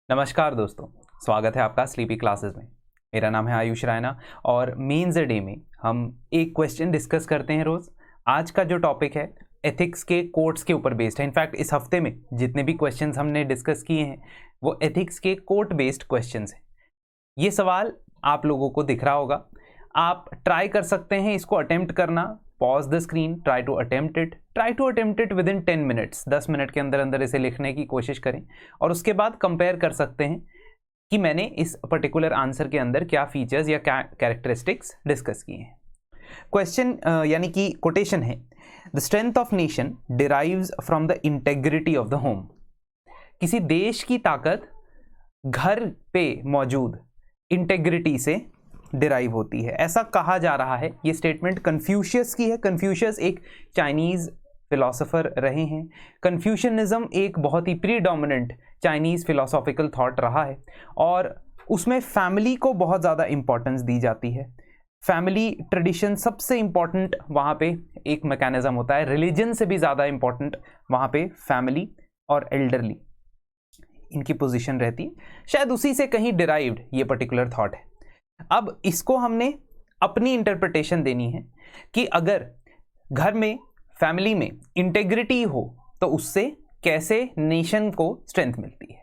नमस्कार दोस्तों, स्वागत है आपका स्लीपी क्लासेस में। मेरा नाम है आयुष रायना और मेंस डे में हम एक क्वेश्चन डिस्कस करते हैं रोज़। आज का जो टॉपिक है एथिक्स के कोट्स के ऊपर बेस्ड है। इनफैक्ट इस हफ्ते में जितने भी क्वेश्चंस हमने डिस्कस किए हैं वो एथिक्स के कोट बेस्ड क्वेश्चंस हैं। ये सवाल आप लोगों को दिख रहा होगा, आप ट्राई कर सकते हैं इसको अटेम्प्ट करना। Pause the screen, try to attempt it within 10 minutes. 10 minute के अंदर अंदर इसे लिखने की कोशिश करें और उसके बाद कंपेयर कर सकते हैं कि मैंने इस पर्टिकुलर आंसर के अंदर क्या फीचर्स या क्या कैरेक्टरिस्टिक्स डिस्कस किए हैं। क्वेश्चन यानी कि कोटेशन है, the strength of nation derives from the integrity of the home. किसी देश की ताकत घर पे मौजूद इंटेग्रिटी से डिराइव होती है, ऐसा कहा जा रहा है। ये स्टेटमेंट कन्फ्यूशियस की है। कन्फ्यूशियस एक चाइनीज़ फिलोसोफर रहे हैं। कन्फ्यूशनिज्म एक बहुत ही प्रीडोमिनेंट चाइनीज़ फिलोसॉफिकल थॉट रहा है और उसमें फैमिली को बहुत ज़्यादा इम्पोर्टेंस दी जाती है। फैमिली ट्रेडिशन सबसे इम्पॉर्टेंट वहाँ पे एक मैकेनिज्म होता है। रिलीजन से भी ज़्यादा इम्पॉर्टेंट वहाँ पे फैमिली और एल्डरली इनकी पोजीशन रहती है। शायद उसी से कहीं डिराइव्ड ये पर्टिकुलर थॉट है। अब इसको हमने अपनी इंटरप्रिटेशन देनी है कि अगर घर में फैमिली में इंटेग्रिटी हो तो उससे कैसे नेशन को स्ट्रेंथ मिलती है।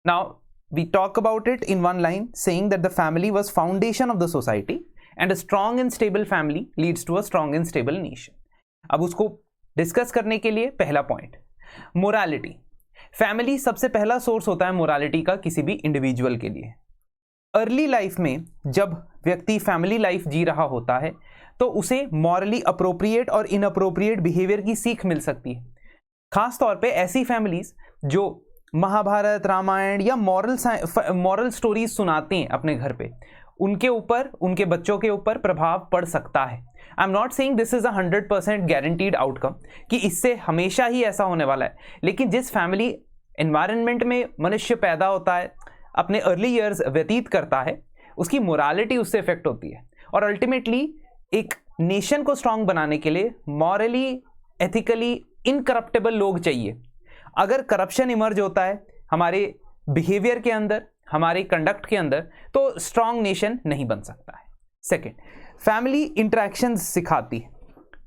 Now we talk about it in one line, saying that the family was foundation of the society and a strong and stable family leads to a strong and stable nation. अब उसको discuss करने के लिए पहला point, morality. Family सबसे पहला source होता है मोरालिटी का किसी भी इंडिविजुअल के लिए। अर्ली लाइफ में जब व्यक्ति फैमिली लाइफ जी रहा होता है तो उसे मॉरली अप्रोप्रिएट और इनअप्रोप्रिएट बिहेवियर की सीख मिल सकती है। खास तौर पे ऐसी फैमिलीज जो महाभारत, रामायण या मॉरल स्टोरीज सुनाती हैं अपने घर पे, उनके ऊपर, उनके बच्चों के ऊपर प्रभाव पड़ सकता है। I am not saying this is 100% guaranteed outcome कि इससे हमेशा ही ऐसा होने वाला है, लेकिन जिस फैमिली एनवायरनमेंट में मनुष्य पैदा होता है, अपने अर्ली ईयर्स व्यतीत करता है, उसकी मोरालिटी उससे इफेक्ट होती है। और अल्टीमेटली एक नेशन को स्ट्रांग बनाने के लिए मॉरली, एथिकली इनकरप्टेबल लोग चाहिए। अगर करप्शन इमर्ज होता है हमारे बिहेवियर के अंदर, हमारे कंडक्ट के अंदर, तो स्ट्रांग नेशन नहीं बन सकता है। सेकेंड, फैमिली इंटरेक्शंस सिखाती है।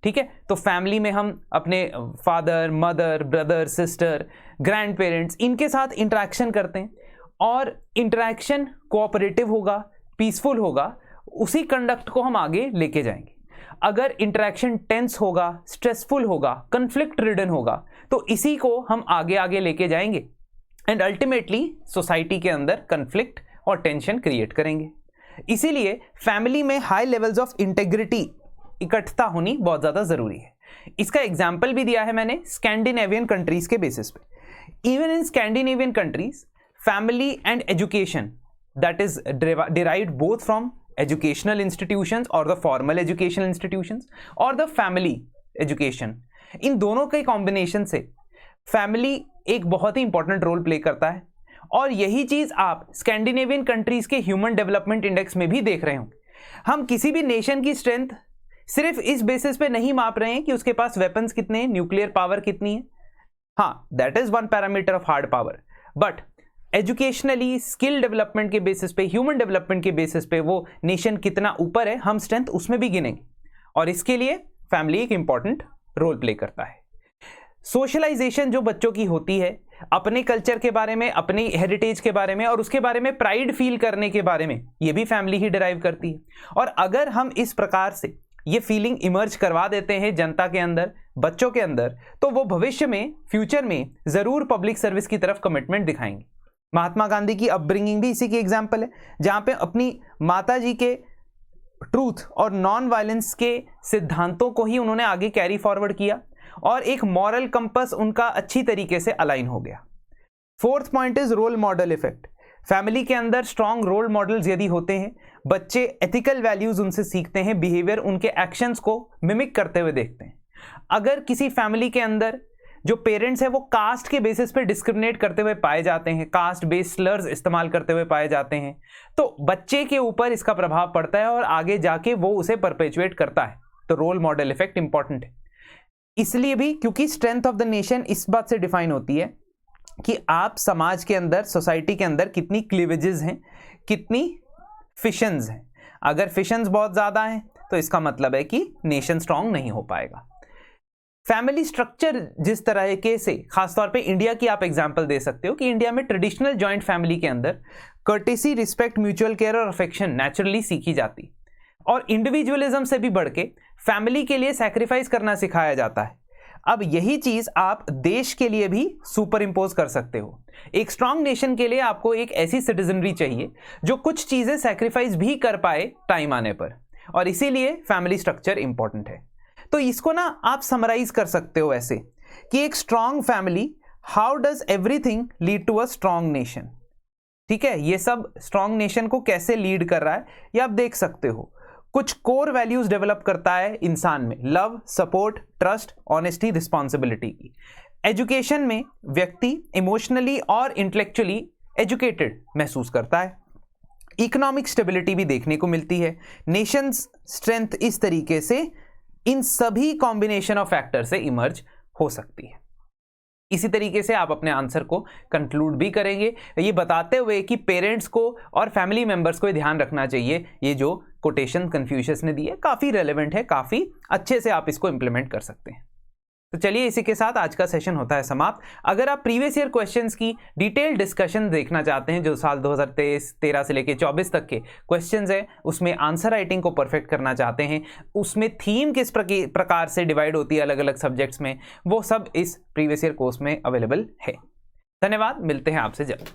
ठीक है, तो फैमिली में हम अपने father, mother, brother, sister, grand parents, इनके साथ इंटरेक्शन करते हैं और इंटरेक्शन कोऑपरेटिव होगा, पीसफुल होगा, उसी कंडक्ट को हम आगे लेके जाएंगे। अगर इंटरेक्शन टेंस होगा, स्ट्रेसफुल होगा, कन्फ्लिक्ट रिडन होगा, तो इसी को हम आगे आगे लेके जाएंगे एंड अल्टीमेटली सोसाइटी के अंदर कन्फ्लिक्ट और टेंशन क्रिएट करेंगे। इसीलिए फैमिली में हाई लेवल्स ऑफ इंटेग्रिटी इकट्ठता होनी बहुत ज़्यादा ज़रूरी है। इसका एग्जाम्पल भी दिया है मैंने स्कैंडिनेवियन कंट्रीज के बेसिस पे। Even in Scandinavian countries, family and education that is derived both from educational institutions or the formal educational institutions or the family education, इन दोनों के कॉम्बिनेशन से फैमिली एक बहुत ही इंपॉर्टेंट रोल प्ले करता है। और यही चीज आप स्कैंडिनेवियन कंट्रीज के ह्यूमन डेवलपमेंट इंडेक्स में भी देख रहे होंगे। हम किसी भी नेशन की स्ट्रेंथ सिर्फ इस बेसिस पे नहीं माप रहे हैं कि उसके पास वेपन्स कितने हैं, न्यूक्लियर पावर कितनी है। हाँ, that is one parameter of hard power, but educationally, skill development के बेसिस पे, ह्यूमन डेवलपमेंट के बेसिस पे वो नेशन कितना ऊपर है, हम स्ट्रेंथ उसमें भी गिनेंगे। और इसके लिए फैमिली एक इंपॉर्टेंट रोल प्ले करता है। सोशलाइजेशन जो बच्चों की होती है अपने कल्चर के बारे में, अपनी हेरिटेज के बारे में और उसके बारे में प्राइड फील करने के बारे में, ये भी फैमिली ही डिराइव करती है। और अगर हम इस प्रकार से ये फीलिंग इमर्ज करवा देते हैं जनता के अंदर, बच्चों के अंदर, तो वो भविष्य में, फ्यूचर में जरूर पब्लिक सर्विस की तरफ कमिटमेंट दिखाएंगे। महात्मा गांधी की अपब्रिंगिंग भी इसी की एग्जाम्पल है, जहां पे अपनी माता जी के ट्रूथ और नॉन वायलेंस के सिद्धांतों को ही उन्होंने आगे कैरी फॉरवर्ड किया और एक मॉरल कंपस उनका अच्छी तरीके से अलाइन हो गया। Fourth point is role model effect. Family के अंदर स्ट्रॉन्ग रोल मॉडल्स यदि होते हैं, बच्चे एथिकल वैल्यूज उनसे सीखते हैं, बिहेवियर उनके एक्शंस को मिमिक करते हुए देखते हैं। अगर किसी फैमिली के अंदर जो पेरेंट्स हैं वो कास्ट के बेसिस पे डिस्क्रिमिनेट करते हुए पाए जाते हैं, कास्ट बेस्ड स्लर्स इस्तेमाल करते हुए पाए जाते हैं, तो बच्चे के ऊपर इसका प्रभाव पड़ता है और आगे जाके वो उसे परपेचुएट करता है। तो रोल मॉडल इफेक्ट इंपॉर्टेंट है, इसलिए भी क्योंकि स्ट्रेंथ ऑफ द नेशन इस बात से डिफाइन होती है कि आप समाज के अंदर, सोसाइटी के अंदर कितनी क्लीवेजेस हैं, कितनी फिशंस हैं। अगर फिशंस बहुत ज़्यादा हैं तो इसका मतलब है कि नेशन स्ट्रांग नहीं हो पाएगा। फैमिली स्ट्रक्चर जिस तरह से, खासतौर पे इंडिया की आप एग्जांपल दे सकते हो कि इंडिया में ट्रेडिशनल जॉइंट फैमिली के अंदर कर्टेसी, रिस्पेक्ट, म्यूचुअल केयर और अफेक्शन नेचुरली सीखी जाती, और इंडिविजुअलिज्म से भी बढ़ के फैमिली के लिए सैक्रिफाइस करना सिखाया जाता है। अब यही चीज आप देश के लिए भी सुपर इंपोज कर सकते हो। एक स्ट्रांग नेशन के लिए आपको एक ऐसी सिटीजनरी चाहिए जो कुछ चीजें सैक्रिफाइस भी कर पाए टाइम आने पर, और इसीलिए फैमिली स्ट्रक्चर इंपॉर्टेंट है। तो इसको ना आप समराइज कर सकते हो ऐसे कि एक strong family, how does everything lead to a strong nation. ठीक है, ये सब स्ट्रांग नेशन को कैसे लीड कर रहा है ये आप देख सकते हो। कुछ कोर वैल्यूज डेवलप करता है इंसान में, love, support, trust, honesty, responsibility की। एजुकेशन में व्यक्ति इमोशनली और इंटेलेक्चुअली एजुकेटेड महसूस करता है। इकोनॉमिक स्टेबिलिटी भी देखने को मिलती है। नेशंस स्ट्रेंथ इस तरीके से इन सभी कॉम्बिनेशन ऑफ फैक्टर से इमर्ज हो सकती है। इसी तरीके से आप अपने आंसर को कंक्लूड भी करेंगे, ये बताते हुए कि पेरेंट्स को और फैमिली मेंबर्स को ध्यान रखना चाहिए। ये जो कोटेशन कन्फ्यूशियस ने दी है काफ़ी रेलेवेंट है, काफ़ी अच्छे से आप इसको इंप्लीमेंट कर सकते हैं। तो चलिए इसी के साथ आज का सेशन होता है समाप्त। अगर आप प्रीवियस ईयर क्वेश्चंस की डिटेल डिस्कशन देखना चाहते हैं, जो साल 2013 से लेके 24 तक के क्वेश्चंस हैं, उसमें आंसर राइटिंग को परफेक्ट करना चाहते हैं, उसमें थीम किस प्रकार से डिवाइड होती है अलग अलग सब्जेक्ट्स में, वो सब इस प्रीवियस ईयर कोर्स में अवेलेबल है। धन्यवाद, मिलते हैं आपसे जल्द।